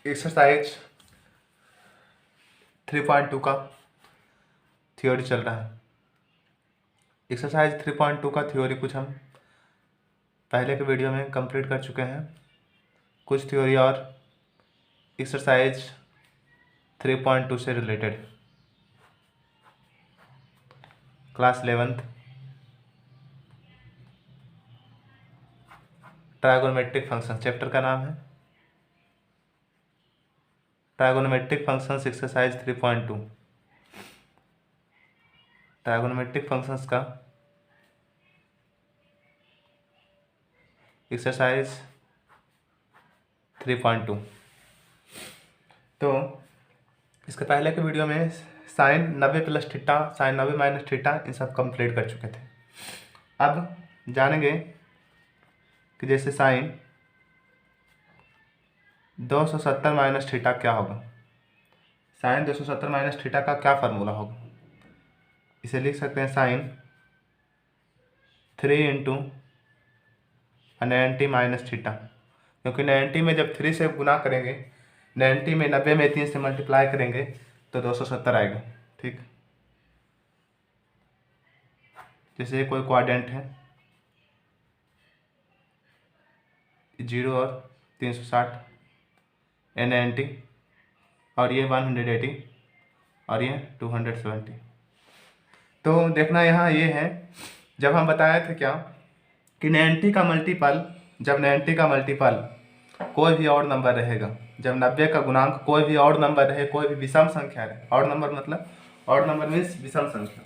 Exercise 3.2 का theory चल रहा है। एक्सरसाइज 3.2 का थ्योरी कुछ हम पहले के वीडियो में कंप्लीट कर चुके हैं। कुछ थ्योरी और एक्सरसाइज 3.2 से related class 11th trigonometric function chapter का नाम है trigonometric functions exercise 3.2। Trigonometric functions का एक्सरसाइज 3.2। तो इसके पहले के वीडियो में sine 90 plus theta, sine 90 minus theta इन सब कंप्लीट कर चुके थे। अब जानेंगे कि जैसे साइन 270 माइनस थीटा क्या होगा। साइन 270 माइनस थीटा का क्या फार्मूला होगा। इसे लिख सकते हैं साइन 3 इंटू 90 माइनस थीटा, क्योंकि 90 में जब 3 से गुना करेंगे, 90 में 90 में 3 से मल्टीप्लाई करेंगे तो 270 आएगा। ठीक, जैसे कोई क्वाड्रेंट है 0 और 360 90 और ये 180 और ये 270। तो देखना यहाँ ये है, जब हम बताए थे क्या कि 90 का मल्टीपल, जब 90 का मल्टीपल कोई भी और नंबर रहेगा, जब 90 का गुणांक कोई भी और नंबर रहे, कोई भी विषम संख्या रहे, और नंबर मतलब और नंबर मीन्स विषम संख्या,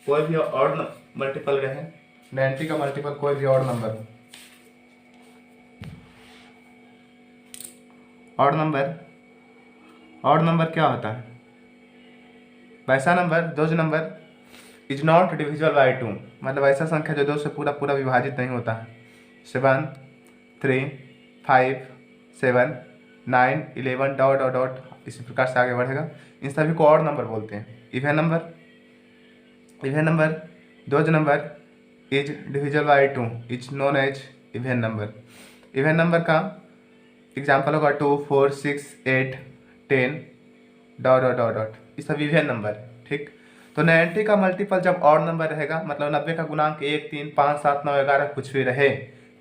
कोई भी और मल्टीपल रहे, 90 का मल्टीपल कोई भी और नंबर हो, और नंबर क्या होता है, वैसा नंबर दो number is not divisible by 2, मतलब ऐसा संख्या जो 2 से पूरा पूरा विभाजित नहीं होता है। 7 3 5 7 9 11 डॉट डॉट डॉट इसी प्रकार से आगे बढ़ेगा। इन सभी को और नंबर बोलते हैं। इवन नंबर दो number is divisible by 2 is known as even number. Even number का एग्जाम्पल होगा 2 4 6 8 10 डॉट डॉट डॉट डॉट, ये सब इवन नंबर है। ठीक, तो 90 का मल्टीपल जब और नंबर रहेगा, मतलब 90 का गुणांक 1 3 5 7 9 11 कुछ भी रहे,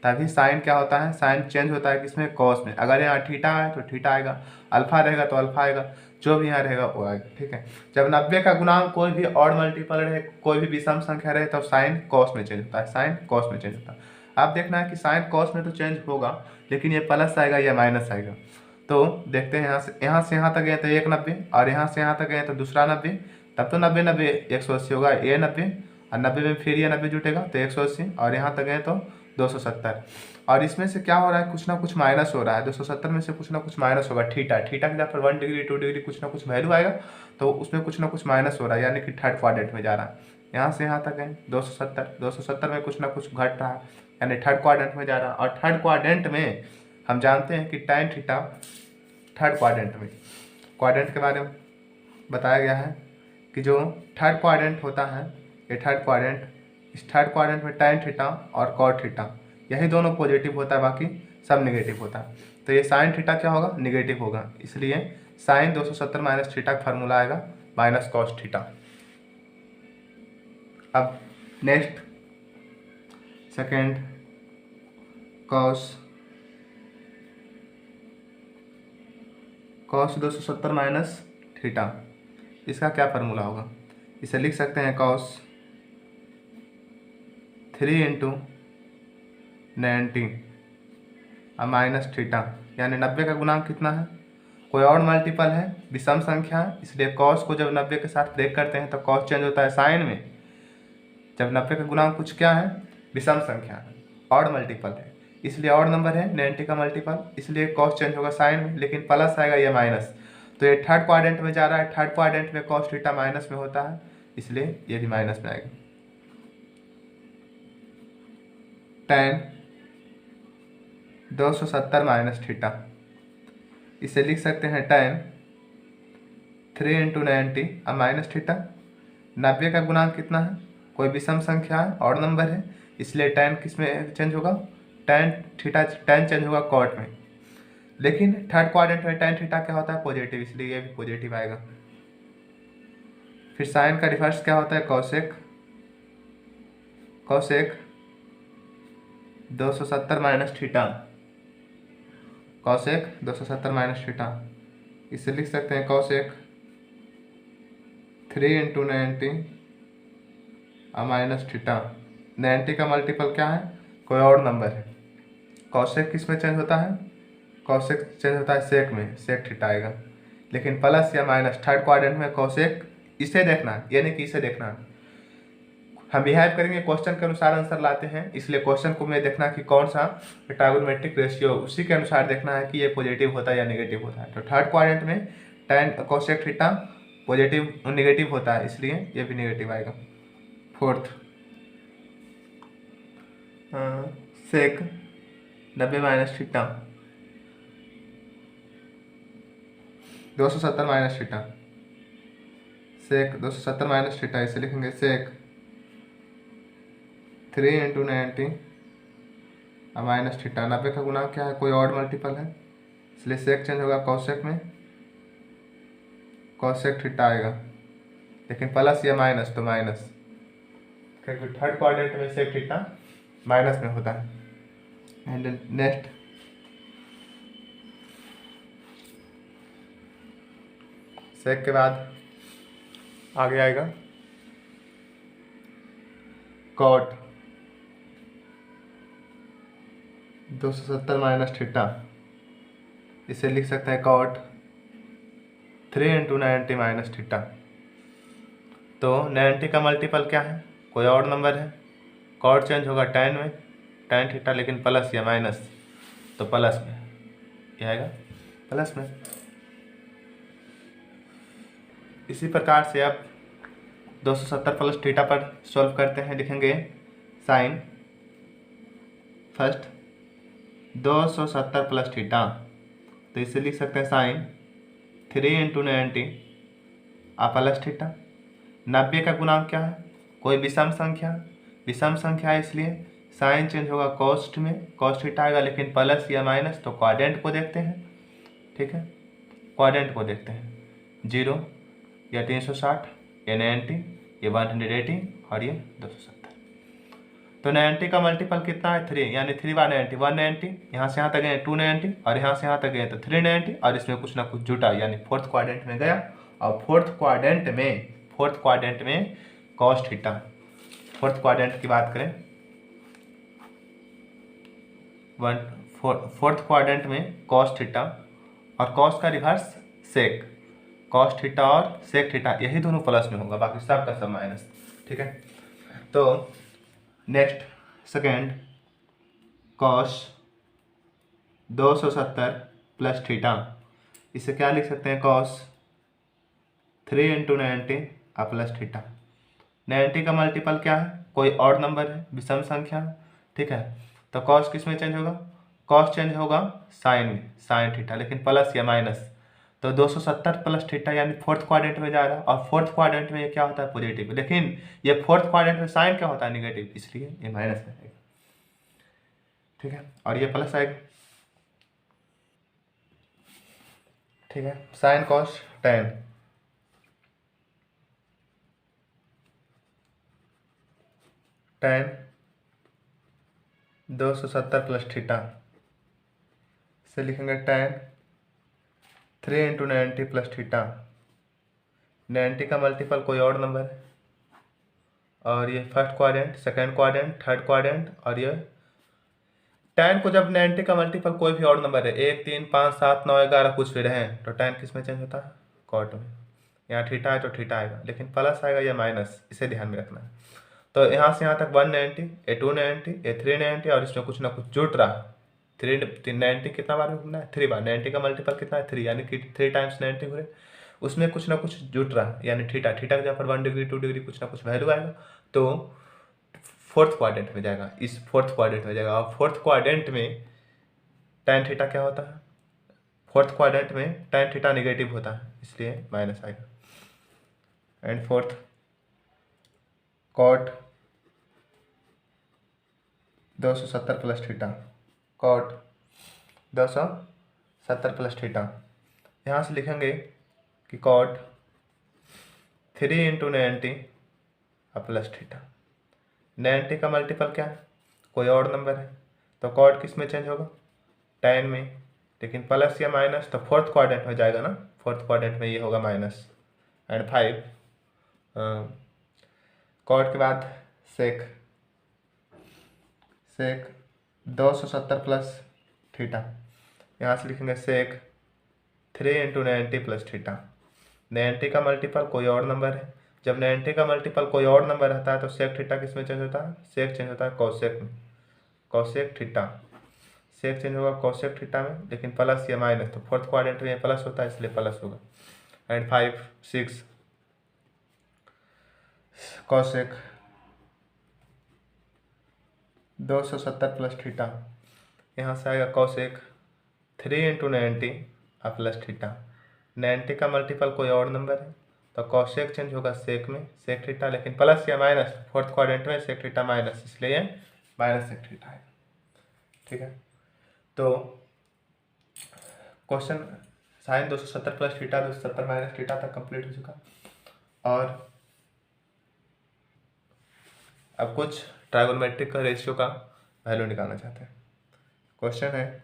तभी साइन क्या होता है, साइन चेंज होता है किसमें, कॉस में। अगर यहाँ थीटा है तो थीटा आएगा, अल्फा रहेगा तो अल्फा आएगा, जो भी यहाँ रहेगा वो आएगा। ठीक है, जब 90 का गुणांक कोई भी और मल्टीपल रहे, कोई भी विषम संख्या रहे, तो साइन कॉस में चेंज होता है, साइन कॉस में चेंज होता है। आप देखना है कि साइन कॉस में तो चेंज होगा, लेकिन ये प्लस आएगा या माइनस आएगा। तो देखते हैं यहाँ से यहाँ तक गए तो 190, और यहाँ से यहाँ तक गए तो दूसरा 90, तब तो 90 90 180 होगा, ये 90 और 90 में फिर ये 90 जुटेगा तो 180, और यहाँ तक गए तो 270। और इसमें से क्या हो रहा है, कुछ ना कुछ माइनस हो रहा है। 270 में से कुछ ना कुछ माइनस होगा। थीटा की जगह पर 1 डिग्री 2 डिग्री कुछ ना कुछ वैल्यू आएगा, तो उसमें कुछ ना कुछ माइनस हो रहा है, यानी कि थर्ड क्वाड्रेंट में जा रहा है। यहाँ से यहाँ तक है 270 में कुछ ना कुछ घट रहा है, यानी थर्ड क्वाड्रेंट में जा रहा है। और थर्ड क्वाड्रेंट में हम जानते हैं कि tan थीटा थर्ड क्वाड्रेंट के बारे में बताया गया है कि जो थर्ड क्वाड्रेंट होता है, ये थर्ड क्वाड्रेंट, इस थर्ड क्वाड्रेंट में tan थीटा और cot थीटा यही दोनों पॉजिटिव होता है, बाकी सब नेगेटिव होता है। तो ये साइन थीटा क्या होगा, नेगेटिव होगा, इसलिए साइन 270 माइनस थीटा का फार्मूला आएगा माइनस कॉस थीटा। अब next second cos 270 minus theta, इसका क्या फार्मूला होगा। इसे लिख सकते हैं कॉस 3 इंटू 90 और माइनस थीटा, यानी 90 का गुणांक कितना है, कोई और मल्टीपल है, विषम संख्या है, इसलिए कॉस को जब 90 के साथ ब्रेक करते हैं तो कॉस चेंज होता है साइन में। जब 90 का गुणांक कुछ क्या है, विषम संख्या है, और मल्टीपल है, इसलिए और नंबर है 90 का मल्टीपल, इसलिए कॉस चेंज होगा साइन में, लेकिन प्लस आएगा या माइनस। तो ये थर्ड क्वाड्रेंट में जा रहा है, थर्ड क्वाड्रेंट में कॉस थीटा माइनस में होता है, इसलिए ये भी माइनस में आएगा। tan 270 माइनस थीटा, इसे लिख सकते हैं tan 3 इंटू 90 और माइनस थीटा। 90 का गुणांक कितना है, कोई विषम संख्या है और नंबर है, इसलिए tan किस में चेंज होगा, tan थीटा tan चेंज होगा cot में, लेकिन थर्ड क्वाड्रेंट में tan थीटा क्या होता है, पॉजिटिव, इसलिए ये भी पॉजिटिव आएगा। फिर साइन का रिवर्स क्या होता है, cosec. Cosec 270 minus theta, cosec 270 minus theta, इसे लिख सकते हैं कॉसेक 3 इंटू 90 माइनस थीटा। 90 का मल्टीपल क्या है, कोई और नंबर है। कॉसेक किस में चेंज होता है, कॉसेक चेंज होता है सेक में, सेक थीटा आएगा। लेकिन प्लस या माइनस थर्ड क्वाड्रेंट में कॉसेक, इसे देखना यानी कि इसे देखना। हम बिहेव करेंगे क्वेश्चन के अनुसार आंसर लाते हैं, इसलिए क्वेश्चन को मैं देखना कि कौन सा ट्राइगोनोमेट्रिक रेशियो, उसी के अनुसार देखना है कि ये पॉजिटिव होता है या नेगेटिव होता है। तो थर्ड क्वाड्रेंट में tan cosec theta positive negative होता है, इसलिए ये भी नेगेटिव आएगा। फोर्थ सेक 90 माइनस थीटा 270 माइनस थीटा, सेक 270 माइनस थीटा, इसे लिखेंगे सेक 3 इंटू 90 माइनस थीटा। 90 का गुना क्या है, कोई और मल्टीपल है, इसलिए सेक चेंज होगा कॉसेक में, कॉसेक थीटा आएगा। लेकिन प्लस या माइनस, तो माइनस, क्योंकि थर्ड क्वाड्रेंट में सेक थीटा माइनस में होता है। एंड नेक्स्ट सेक के बाद आगे आएगा कॉट 270 माइनस थीटा, इसे लिख सकते हैं कॉट 3 इंटू 90 माइनस थीटा। तो 90 का मल्टीपल क्या है, कोई और नंबर है। कॉट चेंज होगा tan में, tan थीटा, लेकिन प्लस या माइनस, तो प्लस में, क्या आएगा, प्लस में। इसी प्रकार से अब 270 प्लस थीटा पर सॉल्व करते हैं। लिखेंगे साइन फर्स्ट 270 प्लस थीटा, तो इसे लिख सकते हैं साइन 3 इंटू 90 प्लस थीटा। 90 का गुणांक क्या है, कोई विषम संख्या, विषम संख्या है, इसलिए साइन चेंज होगा कॉस्ट में, कॉस्ट थीटा आएगा, लेकिन प्लस या माइनस, तो क्वाड्रेंट को देखते हैं। ठीक है, क्वाड्रेंट को देखते हैं, 0 या 360 या 90 या 180 और ये 270। तो 90 का मल्टीपल कितना है, 3, यानी 3 बार 90 190, यहाँ से यहाँ तक गए 290 और यहाँ से यहाँ तक गए तो 390, और इसमें कुछ ना कुछ जुटा, यानी फोर्थ क्वाड्रेंट में गया। और फोर्थ क्वाड्रेंट में कॉस थीटा, फोर्थ क्वाड्रेंट की बात करें, फोर्थ क्वाड्रेंट में कॉस थीटा और कॉस का रिवर्स सेक, कॉस थीटा और सेक थीटा, यही दोनों प्लस में होगा, बाकी सब का सब माइनस। ठीक है, तो next second cos 270 plus theta, इसे क्या लिख सकते हैं, कॉस 3 इंटू 90 प्लस थीटा। 90 का मल्टीपल क्या है, कोई और नंबर है, विषम संख्या। ठीक है, तो कॉस किस में चेंज होगा, कॉस चेंज होगा साइन में, साइन थीटा, लेकिन प्लस या माइनस, तो 270 प्लस थीटा यानी फोर्थ क्वाड्रेंट में जा रहा है, और फोर्थ क्वाड्रेंट में ये क्या होता है, पॉजिटिव, लेकिन ये फोर्थ क्वाड्रेंट में साइन क्या होता है, नेगेटिव, इसलिए ये माइनस में आएगा। ठीक है, और ये प्लस आएगा। ठीक है, sine cos tan, ten 270 plus theta, से लिखेंगे टेन 3 इंटू 90 प्लस थीटा। 90 का मल्टीपल कोई और नंबर है, और ये first quadrant, second quadrant, third quadrant, और ये tan को जब 90 का मल्टीपल कोई भी और नंबर है, 1 3 5 7 9 11 कुछ भी रहे, तो tan किस में चेंज होता है, कॉट में। यहाँ थीटा है तो थीटा आएगा, लेकिन प्लस आएगा या माइनस, इसे ध्यान में रखना है। तो यहाँ से यहाँ तक 190, ये 290, ये 390, और इसमें कुछ ना कुछ जुट रहा है। 390 कितना बार घूमना है, 3 बार। 90 का मल्टीपल कितना है, 3, यानी कि 3 टाइम्स 90 घूरे, उसमें कुछ ना कुछ जुट रहा है, यानी थीटा, थीटा के जहाँ पर 1 डिग्री 2 डिग्री कुछ ना कुछ वैल्यू आएगा, तो फोर्थ क्वाड्रेंट में जाएगा, इस फोर्थ क्वाड्रेंट में जाएगा। और फोर्थ क्वाड्रेंट में tan थीटा क्या होता है, फोर्थ क्वाड्रेंट में tan थीटा नेगेटिव होता है, इसलिए माइनस आएगा। And fourth cot 270 plus theta, cot 270 70 plus theta. यहाँ से लिखेंगे कि कॉट 3 इंटू 90 प्लस थीटा। 90 का मल्टीपल क्या है, कोई और नंबर है, तो कॉट किस में चेंज होगा, tan में। लेकिन प्लस या माइनस तो फोर्थ क्वाड्रेंट में जाएगा ना, फोर्थ क्वाड्रेंट में ये होगा माइनस। एंड 5 कॉट के बाद सेक 270 प्लस थीटा। यहाँ से लिखेंगे सेक 3 इंटू 90 प्लस थीटा। 90 का मल्टीपल कोई और नंबर है, जब 90 का मल्टीपल कोई और नंबर रहता है तो सेक थीटा किस में चेंज होता है, सेक चेंज होता है कॉसेक में, कॉसेक थीटा। सेक चेंज होगा कॉसेक थीटा में, लेकिन प्लस या माइनस तो फोर्थ क्वाड्रेंट में प्लस होता है इसलिए प्लस होगा। And 5 6 cosec 270 plus theta. यहाँ से आएगा कॉसेक 3 इंटू 90 प्लस थीटा। 90 का मल्टीपल कोई और नंबर है तो कॉसेक चेंज होगा सेक में, सेक थीटा, लेकिन प्लस या माइनस फोर्थ क्वाड्रेंट में सेक थीटा माइनस, इसलिए माइनस सेक थीटा है। ठीक है, तो question sign 270 plus theta 270 minus theta तक कंप्लीट हो चुका। और अब कुछ ट्राइगोनोमेट्रिक का रेशियो का वैल्यू निकालना चाहते हैं। क्वेश्चन है,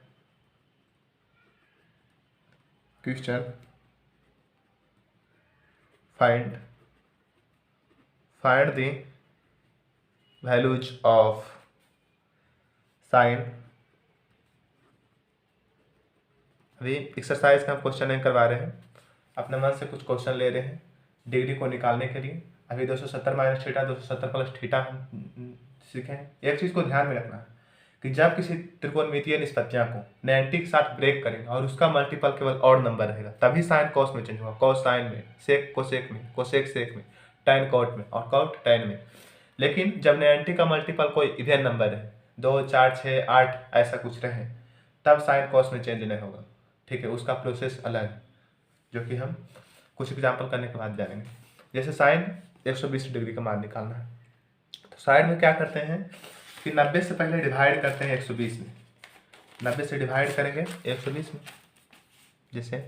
question find the values of sign. अभी एक्सरसाइज का हम क्वेश्चन नहीं करवा रहे हैं, अपने मन से कुछ क्वेश्चन ले रहे हैं डिग्री को निकालने के लिए। अभी 270 माइनस थीटा 270 प्लस थीटा हम सीखे हैं। एक चीज़ को ध्यान में रखना है कि जब किसी त्रिकोणमितीय निष्पत्तियां को 90 के साथ ब्रेक करेंगे और उसका मल्टीपल केवल और नंबर रहेगा तभी साइन कॉस में चेंज होगा, कॉस साइन में, सेक कोसेक में, कोसेक सेक में, टैन कॉट में और कॉट टैन में। लेकिन जब 90 का मल्टीपल कोई इवन नंबर है 2 4 6 8 ऐसा कुछ रहे तब साइन कॉस में चेंज नहीं होगा। ठीक है, उसका प्रोसेस अलग है जो कि हम कुछ एग्जाम्पल करने के बाद जानेंगे। जैसे साइन 120 डिग्री का मान निकालना है तो साइड में क्या करते हैं कि 90 से पहले डिवाइड करते हैं 120 में, 90 से डिवाइड करेंगे 120 में। जैसे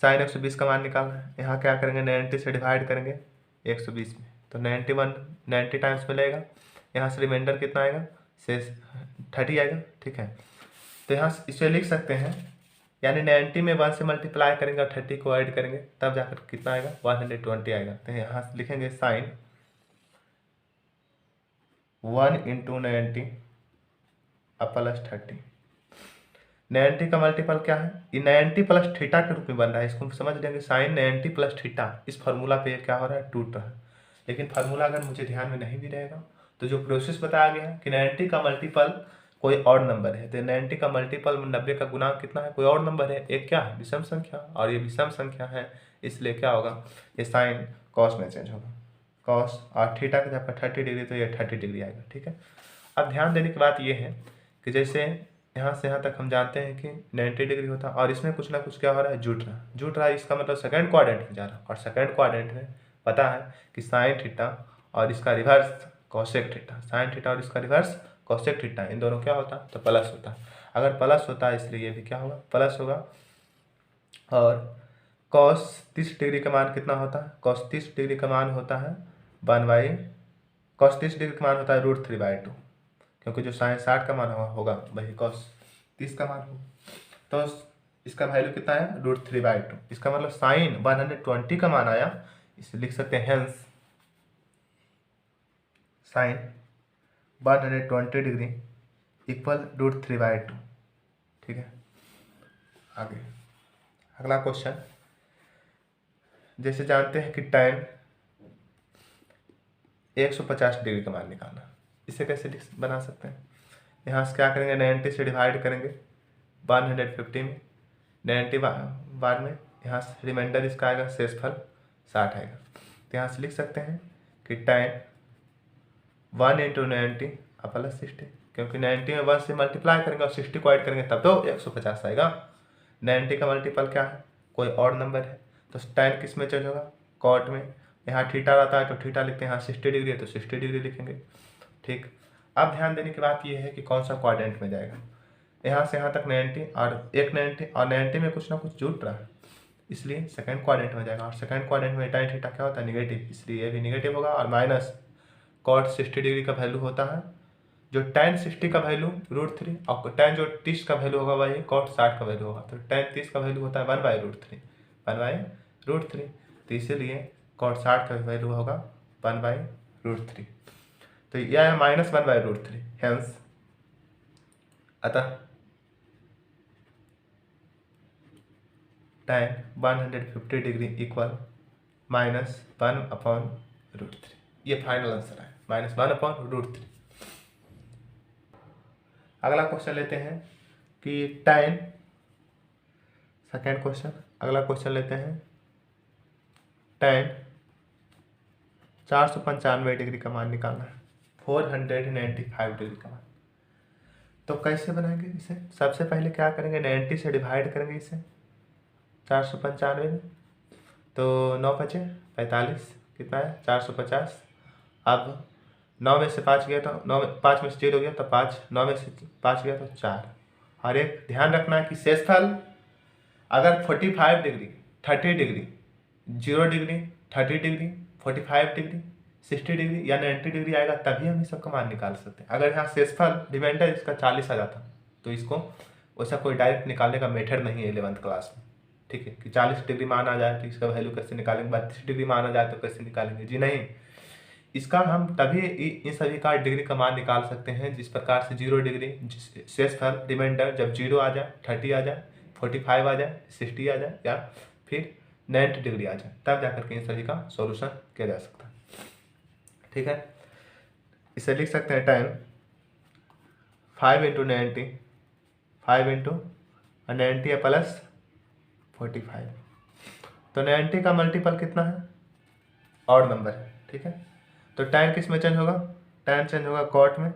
साइन 120 का मान निकालना है, यहाँ क्या करेंगे 90 से डिवाइड करेंगे 120 में तो 90 टाइम्स मिलेगा। यहाँ से रिमाइंडर कितना आएगा, शेष 30 आएगा। ठीक है, तो यहाँ इसे लिख सकते हैं, यानी 90 में 1 से मल्टीप्लाई करेंगे और 30 को ऐड करेंगे तब जाकर कितना आएगा 120 आएगा। तो यहाँ से लिखेंगे साइन 1 इंटू 90 प्लस 30। 90 का मल्टीपल क्या है, ये 90 प्लस थीटा के रूप में बन रहा है, इसको समझ लेंगे साइन 90 प्लस थीटा। इस फार्मूला पे क्या हो रहा है, टूट रहा है। लेकिन फार्मूला अगर मुझे ध्यान में नहीं भी रहेगा तो जो प्रोसेस बताया गया है कि 90 का मल्टीपल कोई और नंबर है, तो 90 का मल्टीपल 90 का गुणांक कितना है, कोई और नंबर है, एक क्या है विषम संख्या, और ये विषम संख्या है इसलिए क्या होगा, ये साइन कॉस में चेंज होगा, कॉस। और थीटा का जब 30 डिग्री तो ये 30 डिग्री आएगा। ठीक है, अब ध्यान देने की बात ये है कि जैसे यहाँ से यहाँ तक हम जानते हैं कि 90 डिग्री होता है और इसमें कुछ ना कुछ क्या हो रहा है, जुट रहा है। इसका मतलब सेकंड क्वाड्रेंट में जा रहा है और सेकंड क्वाड्रेंट में पता है कि साइन थीटा और इसका reverse cosec theta, sine theta और इसका रिवर्स कॉसेक थीटा, इन दोनों क्या होता है तो प्लस होता है। अगर प्लस होता है इसलिए ये भी क्या होगा, प्लस होगा। और कॉस 30 डिग्री का मान कितना होता है, कॉस 30 डिग्री का मान होता है कॉस 30 डिग्री का मान होता है √3/2, क्योंकि जो साइन 60 का मान होगा वही कॉस 30 का मान होगा। तो इसका वैल्यू कितना है √3/2। इसका मतलब साइन 120 का मान आया, इसे लिख सकते हैं हेंस साइन 120 डिग्री इक्वल √3/2। ठीक है, आगे अगला क्वेश्चन, जैसे जानते हैं कि tan 150 डिग्री का मान निकालना, इसे कैसे बना सकते हैं। यहाँ से क्या करेंगे 90 से डिवाइड करेंगे 150 में, 90 बाद में यहाँ से रिमाइंडर इसका आएगा, शेषफल 60 आएगा। तो यहाँ से लिख सकते हैं कि tan 1 इंटू 90 प्लस 60, क्योंकि 90 में 1 से मल्टीप्लाई करेंगे और 60 को ऐड करेंगे तब तो 150 आएगा। 90 का मल्टीपल क्या है, कोई और नंबर है, तो tan किस में चेंज होगा, कॉट में। यहाँ थीटा रहता है तो थीटा लिखते हैं, यहाँ 60 डिग्री है तो 60 डिग्री लिखेंगे। ठीक, अब ध्यान देने की बात यह है कि कौन सा क्वाड्रेंट में जाएगा। यहाँ से यहाँ तक 90 और एक 90 और 90 में कुछ ना कुछ जुट रहा है, इसलिए सेकंड क्वाड्रेंट में जाएगा। और सेकंड क्वाड्रेंट में tan थीटा क्या होता है, निगेटिव, इसलिए ये भी निगेटिव होगा। और माइनस cot 60 डिग्री का वैल्यू होता है, जो tan 60 का वैल्यू √3 और tan जो 30 का वैल्यू होगा वही cot 60 का वैल्यू होगा। तो tan 30 का वैल्यू होता है 1/√3 तो इसीलिए cot 60 का वैल्यू होगा 1/√3। तो यह है -1/√3। हेंस अतः tan 150 डिग्री इक्वल -1/√3। ये फाइनल आंसर है, -1/√3। अगला क्वेश्चन लेते हैं कि tan, सेकेंड क्वेश्चन, अगला क्वेश्चन लेते हैं tan 495 डिग्री का मान निकालना है, 495 डिग्री का मान। तो कैसे बनाएंगे इसे? सबसे पहले क्या करेंगे, 90 से डिवाइड करेंगे इसे 495 में, तो 9 बचे 45, कितना है 450। अब 9 में से 5 गया तो 9 में 5 में से 0 गया तो 5, 9 में से 5 गया तो 4। और एक ध्यान रखना है कि शेषफल अगर 45 degree, 30 degree, 0 degree, 30 degree, 45 degree, 60 degree या 90 डिग्री आएगा तभी हम इस सबका मान निकाल सकते हैं। अगर यहाँ शेषफल रिमाइंडर इसका 40 आ जाता तो इसको वैसा कोई डायरेक्ट निकालने का मेथड नहीं है 11th क्लास में, ठीक है, कि 40 डिग्री मान आ जाए तो इसका वैल्यू कैसे निकालेंगे, 32 डिग्री मान आ जाए तो कैसे निकालेंगे, जी नहीं। इसका हम तभी इन सभी का डिग्री का मान निकाल सकते हैं जिस प्रकार से 0 डिग्री शेषफल रिमाइंडर जब 0 आ जाए, 30 आ जाए, 45 आ जाए, 60 आ जाए या फिर 90 डिग्री आ जाए, तब जाकर के इन सभी का सॉल्यूशन किया जा सकता है, ठीक है। इसे लिख सकते हैं tan 5 × 90, 5 × 90 प्लस 45। तो 90 का मल्टीपल कितना है, ऑड नंबर है, ठीक है। तो tan किस में चेंज होगा, tan चेंज होगा cot में,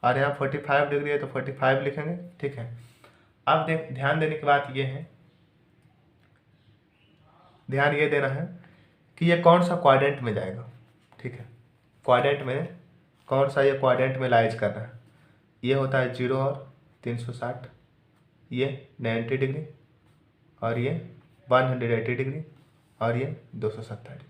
और यहाँ 45 डिग्री है तो 45 लिखेंगे, ठीक है। अब ध्यान देने की बात ये है, ध्यान ये देना है कि ये कौन सा क्वाड्रेंट में जाएगा, ठीक है। क्वाड्रेंट में कौन सा ये क्वाड्रेंट में लाइज कर रहा है, ये होता है 0 और 360, ये 90 डिग्री और ये 180 डिग्री और ये 270 डिग्री।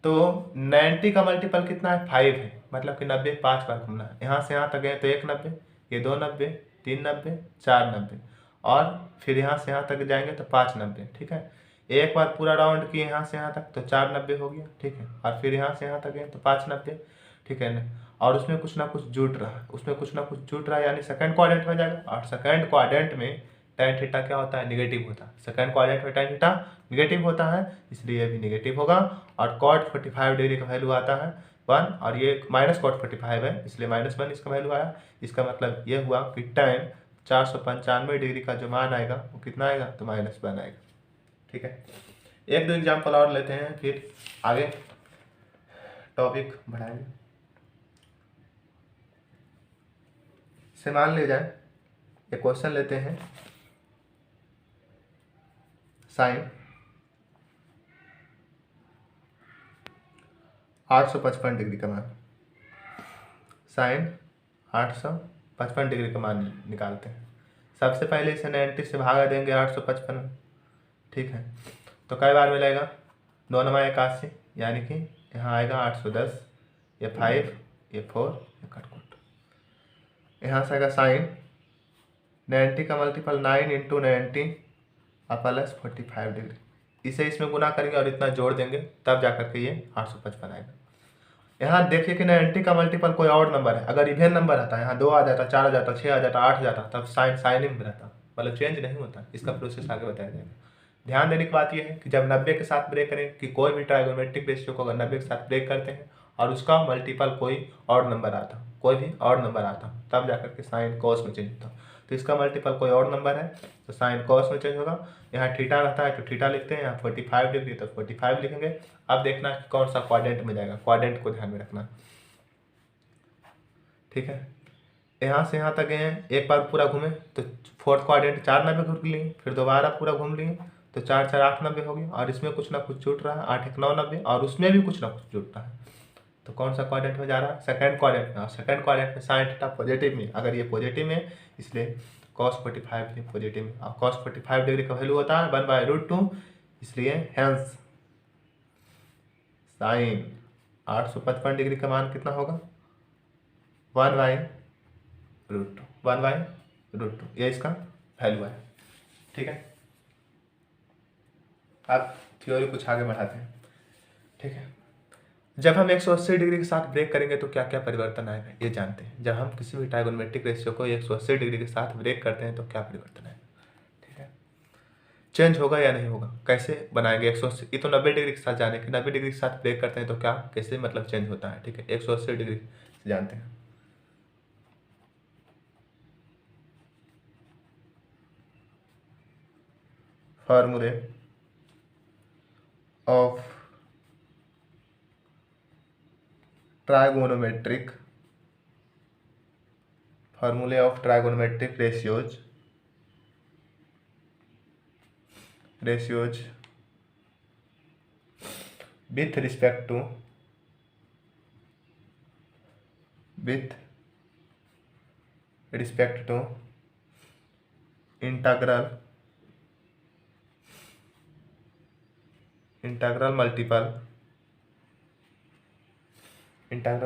तो 90 का मल्टीपल कितना है, 5 है, मतलब कि 90 5 बार घूमना है। यहाँ से यहाँ तक गए तो 1 90, ये 2 90, 3 90, 4 90, और फिर यहाँ से यहाँ तक जाएंगे तो 5 90, ठीक है। एक बार पूरा राउंड किए यहाँ से यहाँ तक तो 4 90 हो गया, ठीक है। और फिर यहाँ से यहाँ तक गए तो 5 90, ठीक है ना। और उसमें कुछ ना कुछ जुट रहा है, उसमें कुछ ना कुछ जुट रहा है, यानी सेकंड क्वाड्रेंट में जाएगा। और सेकंड क्वाड्रेंट में tan थीटा क्या होता है, निगेटिव होता है। सेकंड क्वाड्रेंट में tan थीटा निगेटिव होता है, इसलिए भी निगेटिव होगा। और cot 45 डिग्री का वैल्यू आता है 1, और ये -cot 45 है, इसलिए -1 इसका वैल्यू आया। इसका मतलब ये हुआ कि tan 495 डिग्री का जो मान आएगा वो कितना आएगा, तो -1 आएगा, ठीक है। एक दो एग्जाम्पल और लेते हैं, फिर आगे टॉपिक बढ़ाएंगे। से मान ले जाए एक क्वेश्चन लेते हैं, साइन 855 डिग्री का मान, साइन 855 डिग्री का मान निकालते हैं। सबसे पहले इसे 90 से भागा देंगे 855, ठीक है। तो कई बार मिलेगा, 9 9 81, यानी कि यहाँ आएगा 810, ये 5, ये 4, ये कटकुट। यहाँ से आएगा साइन 90 का मल्टीपल 9 × 90 प्लस 45 डिग्री, इसे इसमें गुना करेंगे और इतना जोड़ देंगे, तब जाकर के ये 855 आएगा। यहाँ देखिए कि 90 का मल्टीपल कोई और नंबर है, अगर इवेन नंबर आता है, यहाँ 2 आ जाता, 4 आ जाता, 6 आ जाता, 8 आ जाता, तब साइनिंग में रहता, मतलब चेंज नहीं होता। इसका प्रोसेस आगे बताया जाएगा। ध्यान देने की बात यह है कि जब 90 के साथ ब्रेक करें, कि कोई भी ट्राइगोनोमेट्रिक रेशियो को अगर 90 के साथ ब्रेक करते हैं और उसका मल्टीपल कोई और नंबर आता, कोई भी और नंबर आता, तब जाकर के साइन कॉस में चेंज होता। तो इसका मल्टीपल कोई और नंबर है तो साइन कॉस में चेंज होगा। यहाँ थीटा रहता है तो थीटा लिखते हैं, यहाँ 45 डिग्री तो 45 लिखेंगे। अब देखना कि कौन सा क्वाड्रेंट में जाएगा, क्वाड्रेंट को ध्यान में रखना, ठीक है। यहाँ से यहाँ तक गए हैं, एक बार पूरा घूमे तो फोर्थ क्वाड्रेंट 4 90 घूम लिए, फिर दोबारा पूरा घूम लिए तो 4 4 8 90 हो गया, और इसमें कुछ ना कुछ जुट रहा है, 8 1 9 90, और उसमें भी कुछ ना कुछ जुट रहा है। तो कौन सा क्वाड्रेंट में जा रहा है, सेकंड क्वाड्रेंट में, और सेकंड क्वाड्रेंट में साइन थीटा पॉजिटिव में, अगर ये पॉजिटिव में इसलिए cos 45 भी पॉजिटिव में, और cos 45 डिग्री का वैल्यू होता है 1/√2, इसलिए हेंस साइन 855 डिग्री का मान कितना होगा 1/√2 ये इसका वैल्यू है। ठीक है, अब थ्योरी कुछ आगे बढ़ाते हैं। ठीक है, जब हम 180 डिग्री के साथ ब्रेक करेंगे तो क्या क्या परिवर्तन आएगा ये जानते हैं। जब हम किसी भी ट्राइगोनोमेट्रिक रेशियो को 180 डिग्री के साथ ब्रेक करते हैं तो क्या परिवर्तन आएगा। ठीक है, चेंज होगा या नहीं होगा, कैसे बनाएंगे 180, ये तो 90 डिग्री के साथ जाने के, 90 डिग्री के साथ ब्रेक करते हैं तो क्या कैसे मतलब चेंज होता है। ठीक है, 180 डिग्री से जानते हैं। फॉर्मूले of trigonometric ratios with respect to integral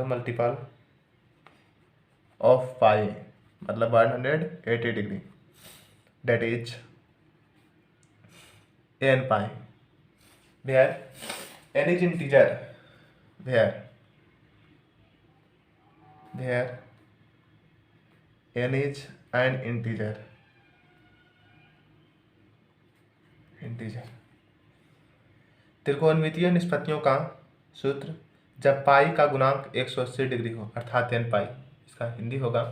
multiple of पाई मतलब 180 degree, that is n pi, where n is integer, where n is an integer। त्रिकोणमितीय निष्पत्तियों का सूत्र, जब पाई का गुणांक 180 डिग्री हो अर्थात n पाई, इसका हिंदी होगा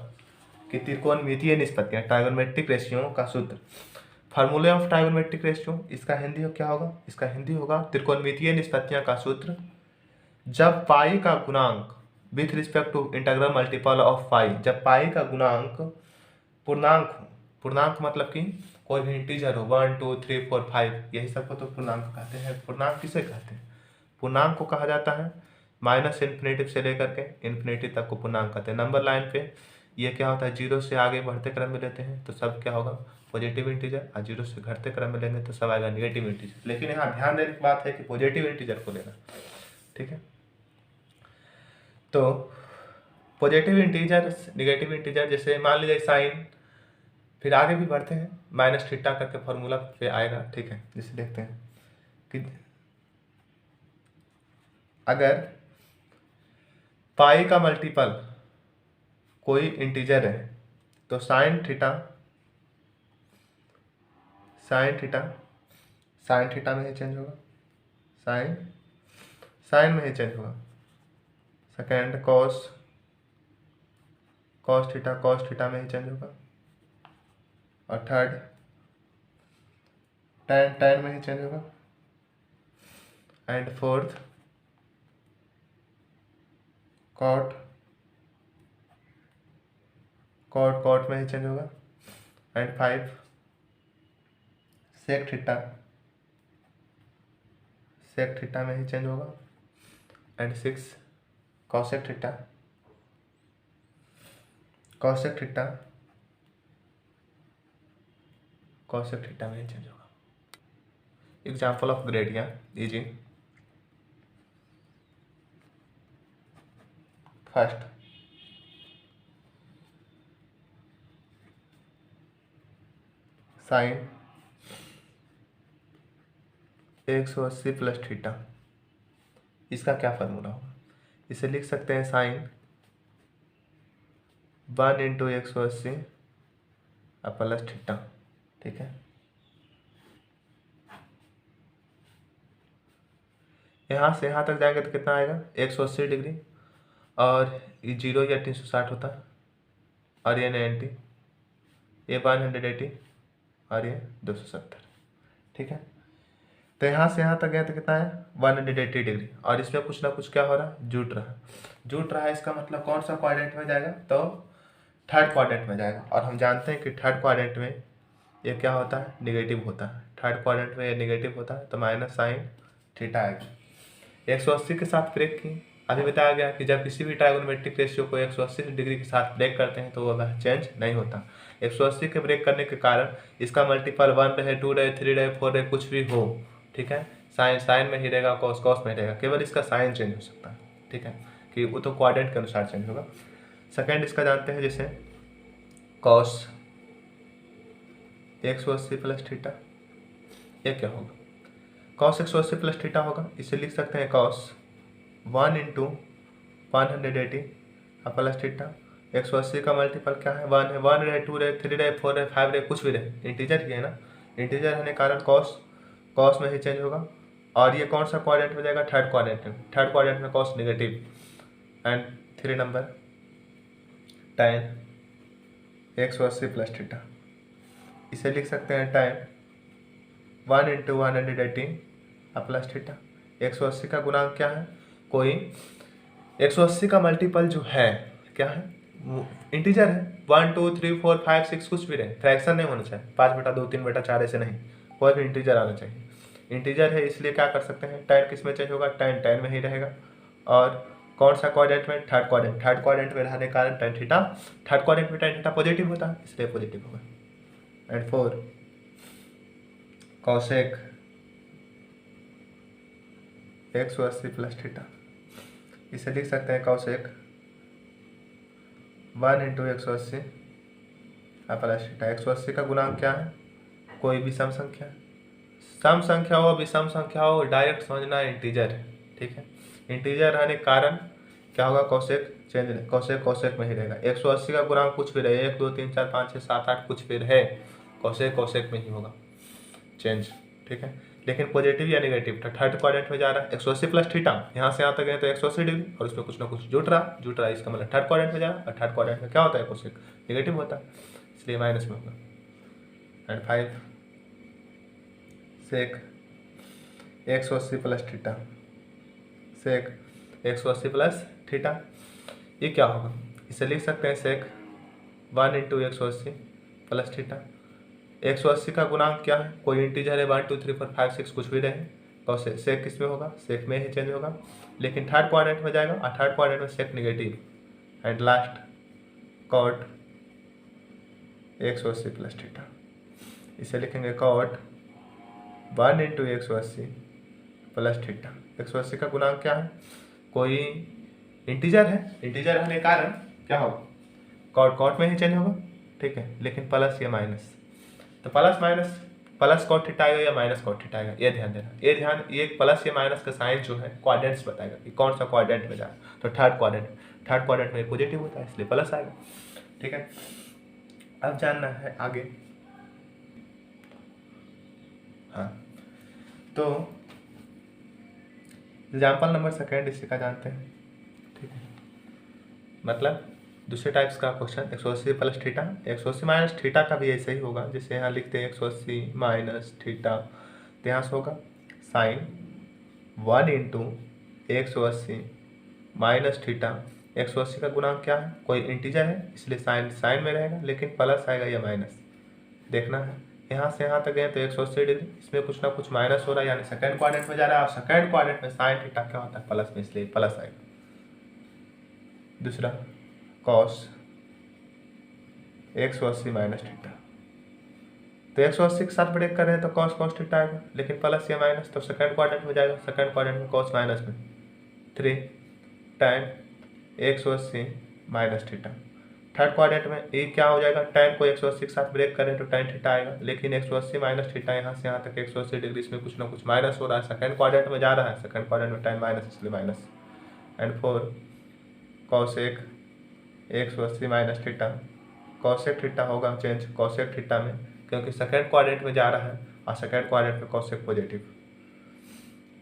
कि त्रिकोणमितीय निष्पत्तियां ट्राइगोनोमेट्रिक रेशियो का सूत्र, फार्मूले ऑफ ट्राइगोनोमेट्रिक रेशियो, इसका हिंदी क्या होगा, इसका हिंदी होगा त्रिकोणमितीय निष्पत्तियां का सूत्र जब पाई का गुणांक with respect to integral multiple of pi, जब पाई का गुणांक पूर्णांक हो, पूर्णांक मतलब कि कोई भी इंटीजर हो 1 2 3 4 5, यही सबको तो पूर्णांक कहते हैं। पूर्णांक किसे कहते हैं, पूर्णांक को कहा जाता है माइनस इन्फिनेटिव से लेकर के इन्फिनेटिव तक को पूर्णांक कहते हैं। नंबर लाइन पे ये क्या होता है, जीरो से आगे बढ़ते क्रम में लेते हैं तो सब क्या होगा पॉजिटिव इंटीजर, और जीरो से घटते क्रम में लेंगे तो सब आएगा निगेटिव इंटीजर। लेकिन यहाँ ध्यान देने की बात है कि पॉजिटिव इंटीजर को लेना। ठीक है, तो पॉजिटिव इंटीजर निगेटिव इंटीजर, जैसे मान लीजिए साइन, फिर आगे भी बढ़ते हैं माइनस थीटा करके फॉर्मूला पे आएगा। ठीक है, जिसे देखते हैं कि अगर पाई का मल्टीपल कोई इंटीजर है तो साइन थीटा में ही चेंज होगा, साइन में ही चेंज होगा। सेकेंड कॉस थीटा में ही चेंज होगा, और थर्ड tan में ही चेंज होगा, एंड फोर्थ कॉट में ही चेंज होगा, एंड 5 सेक थीटा में ही चेंज होगा, एंड 6 कॉसेक थीटा में ही चेंज होगा। Example of gradient is first sine 180 plus theta, इसका क्या फार्मूला होगा, इसे लिख सकते हैं साइन 1 इंटू 180 प्लस थीटा। ठीक है, यहाँ से यहाँ तक जाएंगे तो कितना आएगा 180 डिग्री, और ये 0 या 360 होता है, और ये 90, ये 180 और ये 270। ठीक है, तो यहाँ से यहाँ तक गया तो कितना है 180 डिग्री, और इसमें कुछ ना कुछ क्या हो रहा है जुट रहा है। इसका मतलब कौन सा क्वाड्रेंट में जाएगा, तो थर्ड क्वाड्रेंट में जाएगा, और हम जानते हैं कि थर्ड क्वाड्रेंट में ये क्या होता है निगेटिव होता है। थर्ड क्वाड्रेंट में ये निगेटिव होता है तो माइनस साइन थीटा आएगा। 180 के साथ ब्रेक की, अभी बताया गया कि जब किसी भी ट्राइगोनोमेट्रिक रेशियो को 180 डिग्री के साथ ब्रेक करते हैं तो वह चेंज नहीं होता। 180 के ब्रेक करने के कारण इसका मल्टीपल 1 रहे, 2 रहे, 3 रहे, 4 रहे, कुछ भी हो, ठीक है, साइन में ही रहेगा, कॉस में रहेगा, केवल इसका साइन चेंज हो सकता है, ठीक है, कि वो तो क्वाड्रेंट के अनुसार चेंज होगा। सेकेंड इसका जानते हैं जैसे कॉस 180 प्लस थीटा, ये क्या होगा, कॉस 180 प्लस थीटा होगा, इसे लिख सकते हैं कॉस 1 इंटू 180 प्लस थीटा। 180 का मल्टीपल क्या है, 1 है, 1 रहे, 2 रहे, 3 रहे, 4 रहे, 5 रहे, कुछ भी रहे, इंटीजर ही है ना, इंटीजर होने के कारण कॉस में ही चेंज होगा। और ये कौन सा क्वाड्रेंट में जाएगा, थर्ड क्वाड्रेंट में cos negative. And 3 number tan 180 plus theta, इसे लिख सकते हैं tan 1 इंटू 180 प्लस थीटा। 180 का गुणांक क्या है, कोई 180 का मल्टीपल जो है क्या है, इंटीजर है, 1 2 3 4 5 6 कुछ भी रहे, फ्रैक्शन नहीं होना चाहिए, 5/2 3/4 ऐसे नहीं, कोई भी इंटीजर आना चाहिए। इंटीजर है इसलिए क्या कर सकते हैं, tan किस में चेंज होगा, tan में ही रहेगा। और कौन सा क्वाड्रेंट में, थर्ड क्वाड्रेंट में रहने के कारण tan थीटा, थर्ड क्वाड्रेंट में tan थीटा पॉजिटिव होता है इसलिए पॉजिटिव होगा। एंड 4 cosec 180 प्लस थीटा, इसे लिख सकते हैं cosec 1 इंटू 180 प्लस थीटा। 180 का गुणांक क्या है, कोई भी सम संख्या हो, विषम संख्या हो, डायरेक्ट समझना इंटीजर है, ठीक है, इंटीजर रहने के कारण क्या होगा, कॉसेक में ही रहेगा। 180 का गुणांक कुछ भी रहे, 1 2 3 4 5 6 7 8 कुछ भी रहे, कॉसेक में ही होगा चेंज, ठीक है, लेकिन पॉजिटिव या नेगेटिव था, थर्ड क्वाड्रेंट में जा रहा है। 180 प्लस थीटा, यहाँ से यहाँ तक गए तो 180 डिग्री और उसमें कुछ ना कुछ जुट रहा, इसका मतलब थर्ड क्वाड्रेंट में जा रहा है, और थर्ड क्वाड्रेंट में क्या होता है, कॉसेक नेगेटिव होता है, इसलिए माइनस में होगा। And 5 sec 180 plus theta, sec 180 plus theta, ये क्या होगा, इसे लिख सकते हैं सेक 1 इंटू 180 प्लस थीटा। 180 का गुणांक क्या है, कोई इंटीजर है, 1 2 3 4 5 6 कुछ भी रहे, तो सेक किस में होगा, सेक में ही चेंज होगा, लेकिन थर्ड क्वाड्रेंट में जाएगा, और थर्ड क्वाड्रेंट में sec negative. And last cot 180 plus theta, इसे लिखेंगे कॉट 1 इंटू 180 प्लस थीटा। 180 का गुणांक क्या है, कोई इंटीजर है, इंटीजर होने के कारण क्या होगा, कॉट में ही चेंज होगा, ठीक है, लेकिन प्लस या माइनस, तो प्लस कॉट थीटा आएगा या माइनस कॉट थीटा आएगा, ये ध्यान देना, ये प्लस या माइनस का साइन जो है क्वाड्रेंट्स बताएगा कि कौन सा क्वाड्रेंट में जाए, तो थर्ड क्वाड्रेंट में पॉजिटिव होता है इसलिए प्लस आएगा, ठीक है। अब जानना है आगे, हाँ, तो एग्जाम्पल नंबर सेकेंड इसी का जानते हैं, ठीक है, मतलब दूसरे टाइप्स का question 180 plus theta, 180 minus theta का भी ऐसे ही होगा, जैसे यहाँ लिखते हैं 180 माइनस थीटा, तो यहाँ से होगा साइन 1 इंटू 180 माइनस थीटा। 180 का गुणांक क्या है, कोई इंटीजर है इसलिए साइन में रहेगा, लेकिन प्लस आएगा या माइनस देखना है। यहाँ से यहाँ तक गए तो 180 डिग्री, इसमें कुछ ना कुछ माइनस हो रहा है, यानी सेकंड क्वाड्रेंट में जा रहा है, और सेकंड क्वाड्रेंट में साइन थीटा क्या होता है, प्लस में, इसलिए प्लस आएगा। दूसरा कॉस 180 माइनस थीटा, तो 180 के साथ ब्रेक कर रहे हैं तो कॉस थीटा आएगा, लेकिन प्लस या माइनस तो सेकंड क्वाड्रेंट में जाएगा, सेकंड क्वाड्रेंट में कॉस माइनस में 3 tan 180 minus theta. Third quadrant में ये क्या हो जाएगा, tan को 180 के साथ ब्रेक करें तो tan थीटा आएगा, लेकिन 180 माइनस थीटा यहाँ से यहाँ तक 180 डिग्री, इसमें कुछ ना कुछ माइनस हो रहा है, सेकंड क्वाड्रेंट में जा रहा है, सेकंड क्वाड्रेंट में tan माइनस इसलिए minus. And 4 cosec 180 minus theta, cosec theta होगा चेंज कॉसेक थीटा में, क्योंकि सेकंड क्वाड्रेंट में जा रहा है और सेकंड क्वाड्रेंट में कॉसेक पॉजिटिव,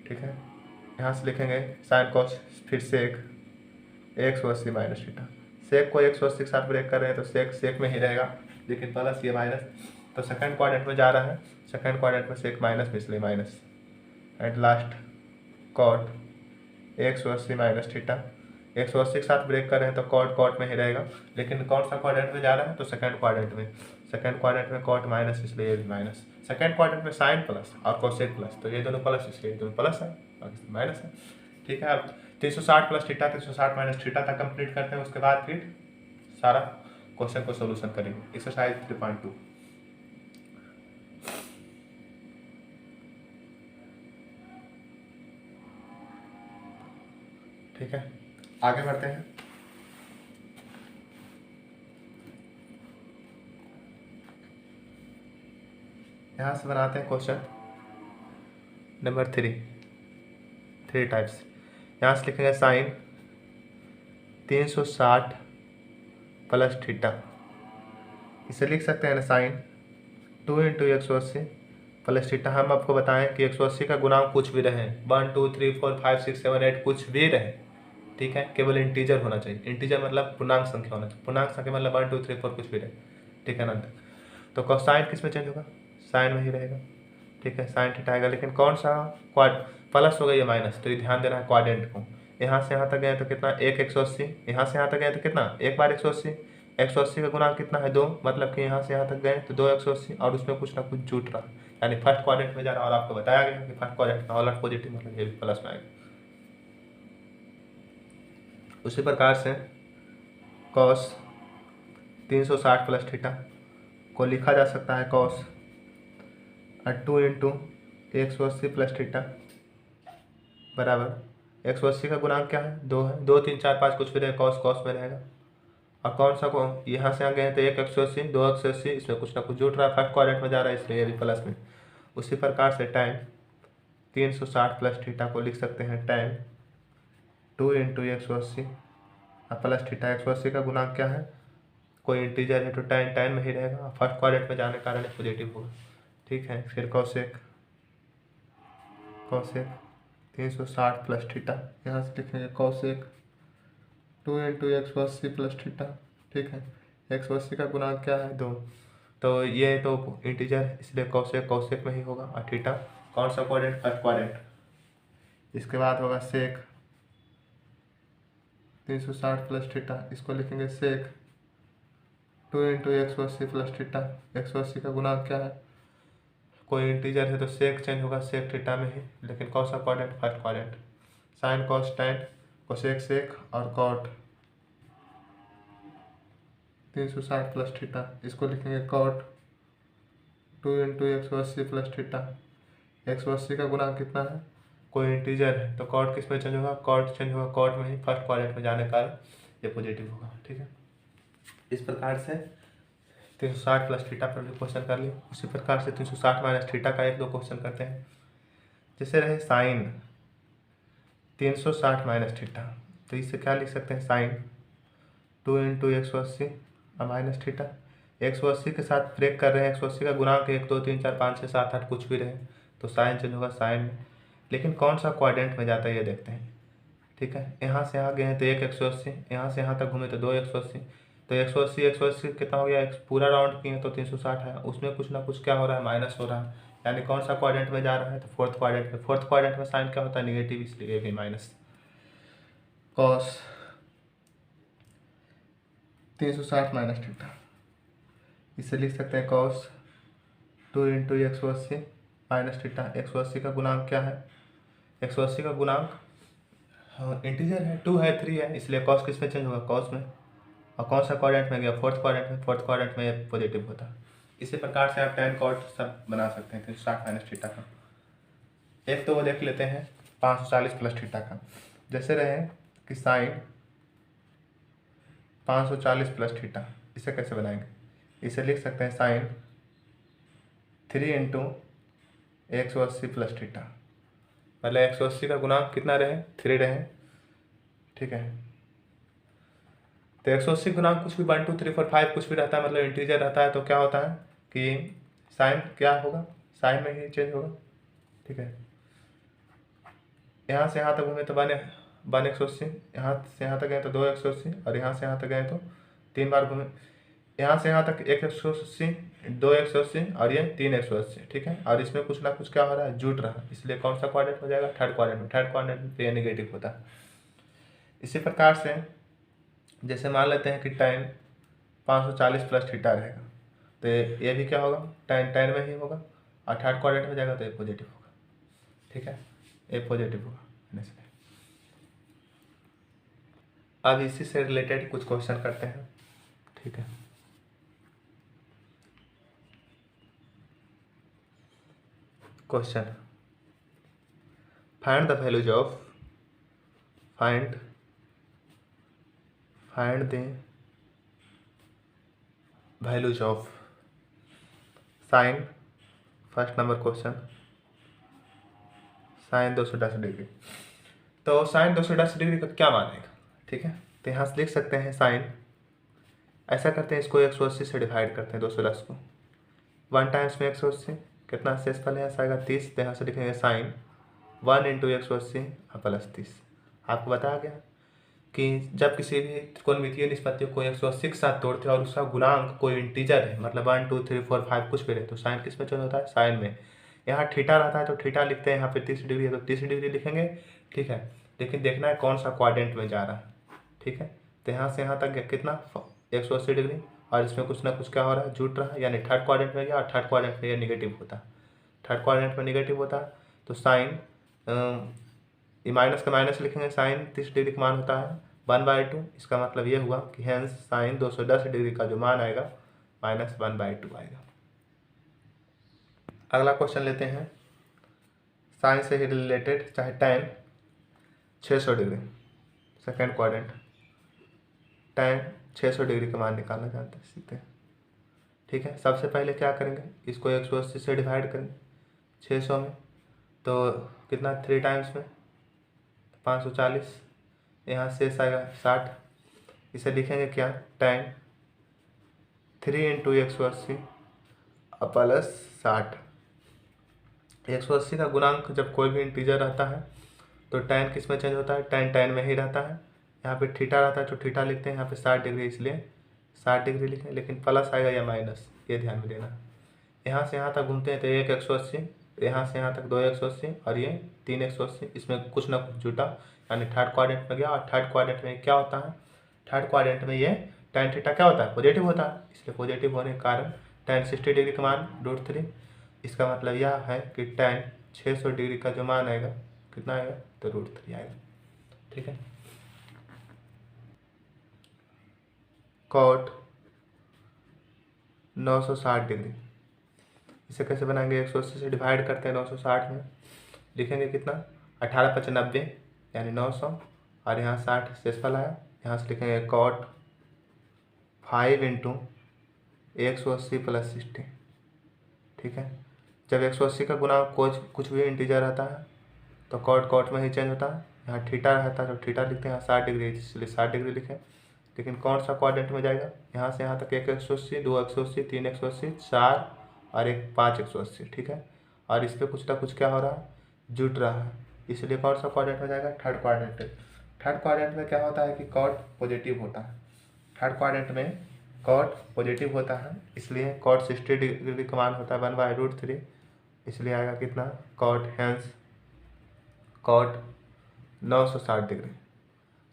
ठीक है। यहाँ से लिखेंगे साइन कॉस, फिर सेक 180 माइनस थीटा, सेक को 180 के साथ ब्रेक कर रहे हैं तो सेक में ही रहेगा, लेकिन प्लस ये माइनस, तो सेकंड क्वाड्रेंट में जा रहा है, सेकंड क्वाड्रेंट में सेक माइनस में इसलिए minus. And last cot 180 minus theta, 180 के साथ ब्रेक कर रहे हैं तो कॉट में ही रहेगा, लेकिन कौन सा क्वाड्रेंट में जा रहा है, तो सेकंड क्वाड्रेंट में कॉट माइनस इसलिए ये भी माइनस, सेकंड क्वाड्रेंट में साइन प्लस और कोसेक प्लस, तो ये दोनों प्लस इसलिए दोनों प्लस है और माइनस है, ठीक है। अब 360 प्लस थीटा 360 माइनस थीटा तक कंप्लीट करते हैं, उसके बाद फिर सारा क्वेश्चन को सोल्यूशन करेंगे। एक्सरसाइज 3.2। ठीक है, आगे बढ़ते हैं। यहाँ से बनाते हैं क्वेश्चन नंबर 3 टाइप्स। यहाँ से लिखेंगे साइन 360 प्लस थीटा, इसे लिख सकते हैं ना साइन 2 इंटू 180 प्लस थीटा। हम आपको बताएं कि 180 का गुणांक कुछ भी रहे, 1 2 3 4 5 6 7 8 कुछ भी रहे, ठीक है, केवल इंटीजर होना चाहिए। इंटीजर मतलब पूर्णांक संख्या होना चाहिए, पूर्णांक संख्या मतलब 1 2 3 4 कुछ भी रहे, ठीक है ना। तो कोसाइन किस में चेंज होगा, साइन में ही रहेगा, ठीक है, साइन थीटा आएगा। लेकिन कौन सा क्वाड प्लस हो गया या माइनस, तो ये ध्यान देना है क्वाड्रेंट को। यहाँ से यहाँ तक गए तो कितना, 180, यहाँ से यहाँ तक गए तो कितना, एक बार 180, 180 का गुणांक कितना है 2, मतलब कि यहाँ से यहाँ तक गए तो 2 180, और उसमें कुछ ना कुछ जुट रहा है, यानी फर्स्ट क्वाड्रेंट में जा रहा है। और आपको बताया गया कि फर्स्ट क्वाड्रेंट में ऑल पॉजिटिव मतलब ये भी प्लस में आएगा। उसी प्रकार से कॉस 360 प्लस थीटा को लिखा जा सकता है कॉस 2 इंटू 180 प्लस थीटा बराबर 180 का गुणांक क्या है, 2 है, 2 3 4 5 कुछ भी रहे, कॉस कॉस में रहेगा। और कौन सा को यहाँ से आ गए तो 1 180 2 180, इसमें कुछ ना कुछ जुट रहा है, फर्स्ट क्वाड्रेंट में जा रहा है, इसलिए ये भी प्लस में। उसी प्रकार से टाइम 360 प्लस थीटा को लिख सकते हैं टाइम 2 इंटू 180 प्लस थीटा। 180 का गुणांक क्या है, कोई इंटीजर है तो टाइम टाइम में ही रहेगा, फर्स्ट क्वाड्रेंट में जाने के कारण पॉजिटिव होगा, ठीक है। फिर कॉसेक 360 प्लस थीटा, यहाँ से लिखेंगे कॉसेक 2 इंटू 180 प्लस थीटा, ठीक है। 180 का गुणांक क्या है, 2, तो ये तो इंटीजर है, इसलिए कॉसेक कॉसेक में ही होगा। और थीटा कौन सा क्वाड्रेंट, फर्स्ट क्वाड्रेंट। इसके बाद होगा सेक 360 प्लस थीटा, इसको लिखेंगे सेक 2 इंटू 180 प्लस थीटा। 180 का गुणांक क्या है, कोई इंटीजर है तो सेक चेंज होगा, सेक थीटा में ही, लेकिन कौन सा quadrant, first quadrant. Sine cos tan cosec sec और कॉट 360 प्लस थीटा, इसको लिखेंगे कॉट 2 इंटू 180 प्लस थीटा। 180 का गुणांक कितना है, कोई इंटीजर है तो कॉट किस में चेंज होगा, कॉट चेंज होगा कॉट में ही, फर्स्ट क्वाड्रेंट में जाने का ये पॉजिटिव होगा, ठीक है। इस प्रकार से 360 प्लस थीटा पर भी क्वेश्चन कर लिया। उसी प्रकार से 360 माइनस थीटा का 1 2 क्वेश्चन करते हैं। जैसे रहे साइन 360 माइनस थीटा, तो इससे क्या लिख सकते हैं, साइन 2 इंटू 180 और माइनस थीटा। 180 के साथ ब्रेक कर रहे हैं, 180 का गुणांक 1 2 3 4 5 6 7 8 कुछ भी रहे, तो साइन चेंज होगा साइन में, लेकिन कौन सा क्वाड्रेंट में जाता है ये देखते हैं, ठीक है। यहाँ से यहाँ गए हैं तो 1 180, यहाँ से यहाँ तक घूमे तो 2 180, तो 180 180 कितना हो गया, एक पूरा राउंड किए तो 360 है, उसमें कुछ ना कुछ क्या हो रहा है, माइनस हो रहा है, यानी कौन सा क्वाड्रेंट में जा रहा है, तो फोर्थ क्वाड्रेंट में। फोर्थ क्वाड्रेंट में साइन क्या होता है, निगेटिव, इसलिए भी माइनस। कॉस 360 माइनस थीटा, इसे लिख सकते हैं कॉस 2 इंटू 180 माइनस थीटा। 180 का गुणांक क्या है, 180 का गुणांक इंटीजर है, 2 है 3 है, इसलिए कॉस किस में चेंज होगा, कॉस में। और कौन सा क्वाड्रेंट में गया, फोर्थ क्वाड्रेंट में, फोर्थ क्वाड्रेंट में ये पॉजिटिव होता है। इसी प्रकार से आप टैन कॉट सब बना सकते हैं 360 माइनस थीटा का। एक तो वो देख लेते हैं 540 प्लस थीटा का। जैसे रहे कि साइन 540 प्लस थीटा, इसे कैसे बनाएंगे, इसे लिख सकते हैं साइन 3 इंटू 180 प्लस थीटा, मतलब 180 का गुणांक कितना रहे, 3 रहे, ठीक है। तो 180 गुणांक कुछ भी 1 2 3 4 5 कुछ भी रहता है, मतलब इंटीजर रहता है, तो क्या होता है कि साइन क्या होगा, साइन में ही चेंज होगा, ठीक है। यहाँ से यहाँ तक घूमे तो 1 180, यहाँ से यहाँ तक गए तो 2 180, और यहाँ से यहाँ तक गए तो 3 बार घूमे। यहाँ से यहाँ तक 1 180 2 180 और ये 3 180, ठीक है। और इसमें कुछ ना कुछ क्या हो रहा है, जुट रहा है, इसलिए कौन सा क्वाड्रेंट हो जाएगा, थर्ड क्वाड्रेंट में। थर्ड क्वाड्रेंट में ये निगेटिव होता है। इसी प्रकार से जैसे मान लेते हैं कि टाइम 540 प्लस थीटा रहेगा, तो ये भी क्या होगा, टाइम टाइम में ही होगा, और थर्ड क्वाड्रेंट में जाएगा तो ये पॉजिटिव होगा, ठीक है, ये पॉजिटिव होगा। अब इसी से रिलेटेड कुछ क्वेश्चन करते हैं, ठीक है। Question, find the values of find the values of sine, first number question, sine 210 degree. तो साइन 210 डिग्री का क्या मान आएगा, ठीक है। तो यहाँ से लिख सकते हैं साइन, ऐसा करते हैं, इसको 180 से डिवाइड करते हैं 210 को, 1 टाइम्स में 180 कितना शेषफल है आएगा 30। तो यहाँ से लिखेंगे साइन 1 इंटू 180 प्लस 30। आपको बताया गया कि जब किसी भी त्रिकोणमितीय निष्पत्ति को 180 के साथ तोड़ते हैं और उसका गुणांक कोई इंटीजर है, मतलब 1 2 3 4 5 कुछ भी रहे, तो साइन किस में चेंज होता है, साइन में। यहाँ थीटा रहता है तो थीटा लिखते हैं, यहाँ पे 30 डिग्री है तो 30 डिग्री लिखेंगे, ठीक है। लेकिन देखना है कौन सा क्वाड्रेंट में जा रहा है, ठीक है। तो यहाँ से यहाँ तक कितना 180 डिग्री, और इसमें कुछ ना कुछ क्या हो रहा है, जुट रहा है, यानी थर्ड क्वाड्रेंट में गया, और थर्ड क्वाड्रेंट में यह निगेटिव होता है, थर्ड क्वाड्रेंट में निगेटिव होता है। तो साइन ये माइनस का माइनस लिखेंगे, साइन 30 डिग्री का मान होता है 1/2। इसका मतलब ये हुआ कि हेंस साइन 210 डिग्री का जो मान आएगा -1/2 आएगा। अगला क्वेश्चन लेते हैं, साइन से ही रिलेटेड, चाहे tan 600 degree, second quadrant, tan 600 degree का मान निकालना चाहते हैं, सीखते हैं, ठीक है। सबसे पहले क्या करेंगे, इसको 180 से डिवाइड करेंगे 600 में, तो कितना 3 टाइम्स में 540, यहाँ शेष आएगा 60। इसे लिखेंगे क्या, tan 3 इंटू 180 प्लस 60। 180 का गुणांक जब कोई भी इंटीजर रहता है तो tan किस में चेंज होता है, tan में ही रहता है। यहाँ पे थीटा रहता है तो थीटा लिखते हैं, यहाँ पे 60 डिग्री इसलिए 60 डिग्री लिखें, लेकिन प्लस आएगा या माइनस, ये ध्यान में देना। यहाँ से यहाँ तक घूमते हैं तो 1 180, यहाँ से यहाँ तक 2 180, और ये 3 180, इसमें कुछ ना कुछ जुटा, यानी थर्ड क्वाड्रेंट में गया। और थर्ड क्वाड्रेंट में क्या होता है, थर्ड क्वाड्रेंट में ये tan थीटा क्या होता है, पॉजिटिव होता है, इसलिए पॉजिटिव होने के कारण tan 60 डिग्री का मान √3। इसका मतलब यह है कि tan 600 डिग्री का जो मान आएगा कितना आएगा, तो √3 आएगा, ठीक है। cot 960 डिग्री, इसे कैसे बनाएंगे, 180 से डिवाइड करते हैं 960 में, लिखेंगे कितना 18 5 90 यानी 900, और यहाँ 60 शेषफल आया, यहाँ से लिखेंगे cot 5 इंटू 180 प्लस 60, ठीक है। जब 180 का गुना कुछ भी इंटीजर रहता है तो cot में ही चेंज होता है। यहाँ थीटा रहता है तो थीटा लिखते हैं, यहाँ 60 डिग्री इसलिए 60 डिग्री लिखें। लेकिन कौन सा क्वाड्रेंट में जाएगा, यहाँ से यहाँ तक 1 180 2 180 3 180 4 और एक 5 180, ठीक है। और इस पर कुछ ना कुछ क्या हो रहा है, जुट रहा है, इसलिए कौन सा क्वाड्रेंट में जाएगा, थर्ड क्वाड्रेंट। थर्ड क्वाड्रेंट में क्या होता है कि cot पॉजिटिव होता है, थर्ड क्वाड्रेंट में cot पॉजिटिव होता है, इसलिए cot 60 डिग्री का मान होता है 1/√3, इसलिए आएगा कितना, cot 960 डिग्री,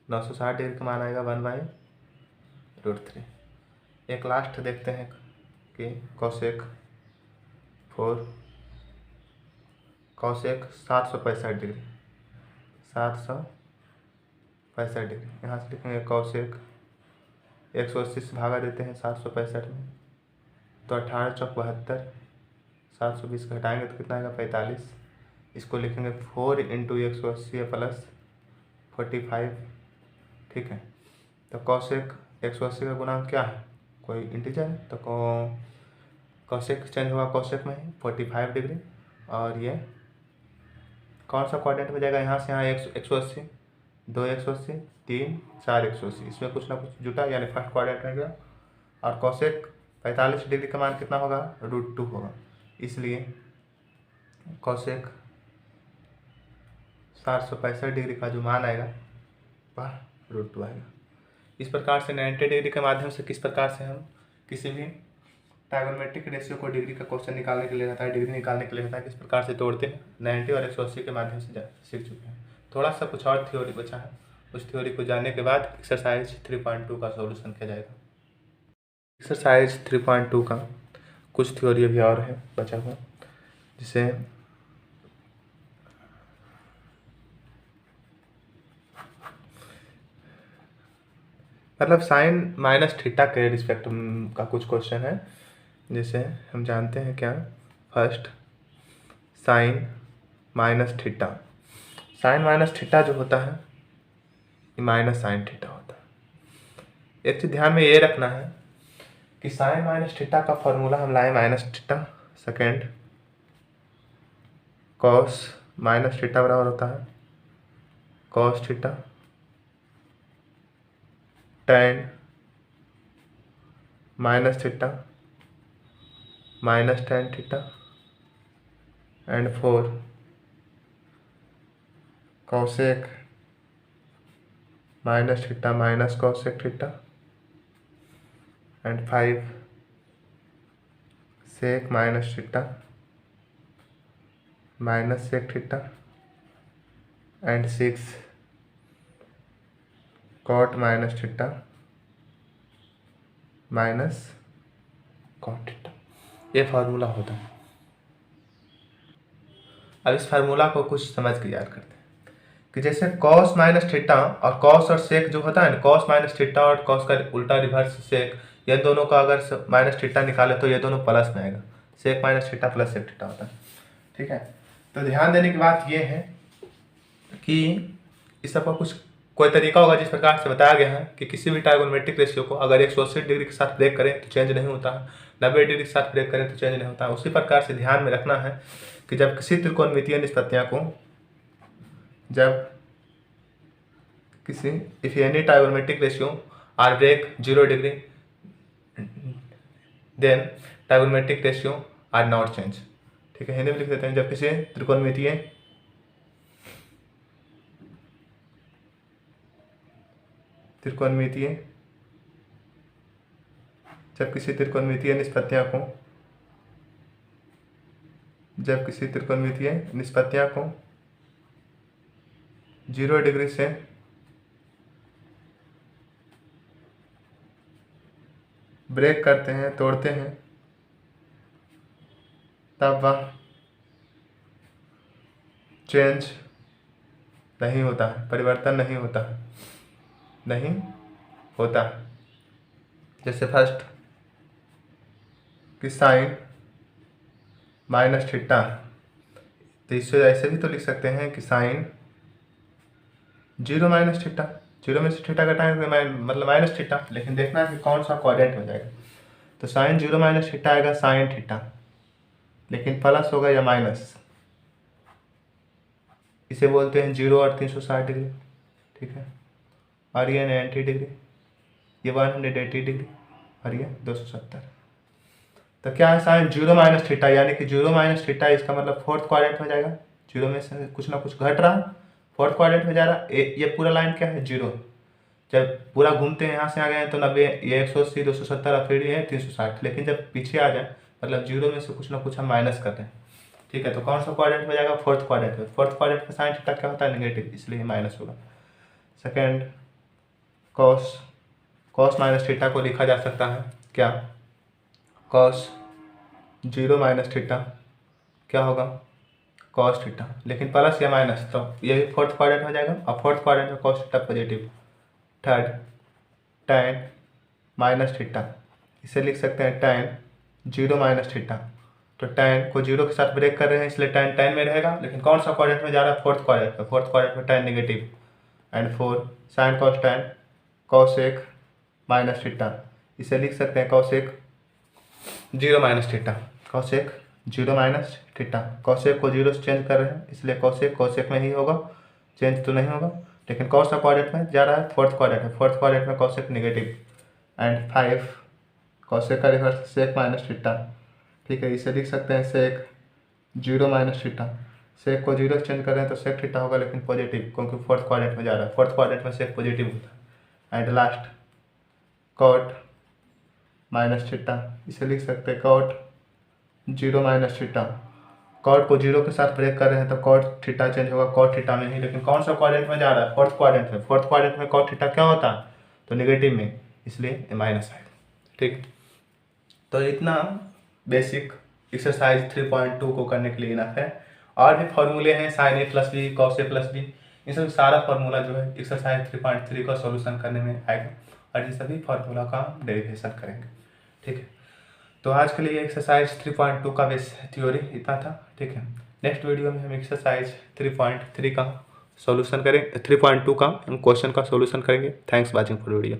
960 डिग्री का मान आएगा 1/√3। एक लास्ट देखते हैं कि cosec 765 डिग्री, 765 डिग्री, यहाँ से लिखेंगे cosec 180 से भागा देते हैं 765 में, तो 18 चौक 72, 720 घटाएंगे तो कितना आएगा 45। इसको लिखेंगे 4 इंटू 180 प्लस 45, ठीक है। तो cosec 180 का गुणांक क्या है, कोई इंटीजर है, तो cosec चेंज होगा cosec में ही 45 डिग्री, और ये कौन सा क्वाड्रेंट में जाएगा, यहाँ से यहाँ 180 2 180 3 4 180, इसमें कुछ ना कुछ जुटा, यानी फर्स्ट क्वाड्रेंट में गया। और cosec 45 डिग्री का मान कितना होगा, √2 होगा, इसलिए cosec 765 डिग्री का जो मान आएगा वह √2 आएगा। इस प्रकार से 90 डिग्री के माध्यम से किस प्रकार से हम किसी भी ट्राइगोनोमेट्रिक रेशियो को डिग्री का क्वेश्चन निकालने के लिए रहता है, डिग्री निकालने के लिए रहता है, किस प्रकार से तोड़ते हैं, 90 और 180 के माध्यम से सीख चुके हैं। थोड़ा सा कुछ और थ्योरी बचा है, उस थ्योरी को जानने के बाद एक्सरसाइज 3.2 का सॉल्यूशन किया जाएगा। एक्सरसाइज 3.2 का कुछ थ्योरी अभी और है बचा हुआ, जिसे मतलब साइन माइनस थीटा के रिस्पेक्ट का कुछ क्वेश्चन है। जैसे हम जानते हैं क्या, first sine minus theta, sine minus theta जो होता है ये माइनस साइन थीटा होता है। एक चीज ध्यान में ये रखना है कि साइन माइनस थीटा का फॉर्मूला हम लाए minus theta, second cos minus theta बराबर होता है cos theta, tan minus theta minus tan theta, and four cosec minus theta minus cosec theta, and five sec minus theta minus sec theta, and six cot minus theta minus cot theta. ये formula होता है। अब इस formula को कुछ समझ के याद करते हैं कि जैसे कॉस माइनस थीटा और कॉस और सेक जो होता है ना, कॉस माइनस थीटा और कॉस का उल्टा रिवर्स सेक, ये दोनों का अगर माइनस थीटा निकाले तो ये दोनों प्लस में आएगा, sec minus theta plus sec theta होता है। ठीक है, तो ध्यान देने की बात ये है कि इस सबका कुछ कोई तरीका होगा जिस प्रकार से बताया गया है कि किसी भी ट्राइगोनोमेट्रिक रेशियो को अगर 180 डिग्री के साथ ब्रेक करें तो चेंज नहीं होता है, 90 डिग्री के साथ ब्रेक करें तो चेंज नहीं होता है। उसी प्रकार से ध्यान में रखना है कि जब किसी त्रिकोणमितीय निष्पत्तियां को, जब किसी if any trigonometric ratio are break 0 degree then trigonometric ratio are not change. ठीक है, हिंदी में लिख देते हैं, जब किसी त्रिकोणमितीय निष्पत्तियां को, जब किसी त्रिकोणमितीय निष्पत्तियां को 0 डिग्री से ब्रेक करते हैं, तोड़ते हैं, तब वह चेंज नहीं होता है, परिवर्तन नहीं होता है, नहीं होता है। जैसे फर्स्ट कि साइन माइनस थीटा, तो इससे ऐसे भी तो लिख सकते हैं कि साइन 0 माइनस थीटा, 0 में से थीटा घटाएंगे मतलब माइनस थीटा, लेकिन देखना है कि कौन सा क्वाड्रेंट हो जाएगा। तो साइन 0 माइनस थीटा आएगा साइन थीटा, लेकिन प्लस होगा या माइनस, इसे बोलते हैं 0 और 360 डिग्री। ठीक है, और ये 90 डिग्री, ये 180 डिग्री, और ये 270। तो क्या है, साइन 0 माइनस थीटा यानी कि 0 माइनस थीटा, इसका मतलब फोर्थ क्वाड्रेंट हो जाएगा। 0 में से कुछ ना कुछ घट रहा है, फोर्थ क्वाड्रेंट में जा रहा है। ये पूरा लाइन क्या है, 0। जब पूरा घूमते हैं यहाँ से आ गए हैं तो 90, ये 180, 270 और फिर ये 360, लेकिन जब पीछे आ जाए मतलब 0 में से कुछ ना कुछ हम माइनस कर रहे हैं। ठीक है, तो कौन सा क्वाड्रेंट में जाएगा, फोर्थ क्वाड्रेंट में। फोर्थ क्वाड्रेंट में साइन थीटा क्या होता है, नेगेटिव, इसलिए माइनस होगा। सेकेंड कॉस माइनस थीटा को लिखा जा सकता है क्या, कॉस 0 माइनस थीटा क्या होगा, कॉस थीटा, लेकिन प्लस या माइनस, तो ये फोर्थ क्वाड्रेंट हो जाएगा, और फोर्थ क्वाड्रेंट में cos theta positive. Third tan minus theta, इसे लिख सकते हैं tan 0 माइनस थीटा, तो tan को 0 के साथ ब्रेक कर रहे हैं इसलिए tan में रहेगा, लेकिन कौन सा क्वाड्रेंट में जा रहा है, फोर्थ क्वाड्रेंट में। फोर्थ क्वाड्रेंट में tan negative, and four sine cos tan cosec minus theta, इसे लिख सकते हैं cosec 0 minus theta, cosec 0 minus theta. Cosec को 0 से चेंज कर रहे हैं इसलिए कॉसेक में ही होगा, चेंज तो नहीं होगा, लेकिन कौन सा क्वाड्रेंट में जा रहा है, फोर्थ क्वाड्रेंट में। फोर्थ क्वाड्रेंट में cosec negative, and five cosec का रिवर्स सेक माइनस थीटा। ठीक है, इसे लिख सकते हैं सेक 0 माइनस थीटा। सेक को 0 से चेंज कर रहे हैं तो सेक थीटा होगा, लेकिन पॉजिटिव, क्योंकि फोर्थ क्वाड्रेंट में जा रहा है। फोर्थ क्वाड्रेंट में सेक पॉजिटिव होता है। And last cot minus theta, इसे लिख सकते हैं कॉट 0 माइनस थीटा। कॉट को 0 के साथ ब्रेक कर रहे हैं तो कॉट थीटा चेंज होगा कॉट थीटा में ही, लेकिन कौन सा क्वाड्रेंट में जा रहा है, फोर्थ क्वाड्रेंट में। फोर्थ क्वाड्रेंट में कॉट थीटा क्या होता है, तो नेगेटिव में, इसलिए माइनस आएगा। ठीक, तो इतना बेसिक एक्सरसाइज 3.2 को करने के लिए इनफ है। और भी फॉर्मूले हैं, sign A plus B, cos A plus B, इन सब सारा फॉर्मूला जो है एक्सरसाइज 3.3 का सॉल्यूशन करने में आएगा। और इन सभी फार्मूला का डेरिवेशन करेंगे। ठीक है, तो आज के लिए एक्सरसाइज 3.2 का बेस थ्योरी इतना था। ठीक है, नेक्स्ट वीडियो में हम एक्सरसाइज 3.3 का सॉल्यूशन करेंगे, 3.2 का क्वेश्चन का सॉल्यूशन करेंगे। Thanks watching for video.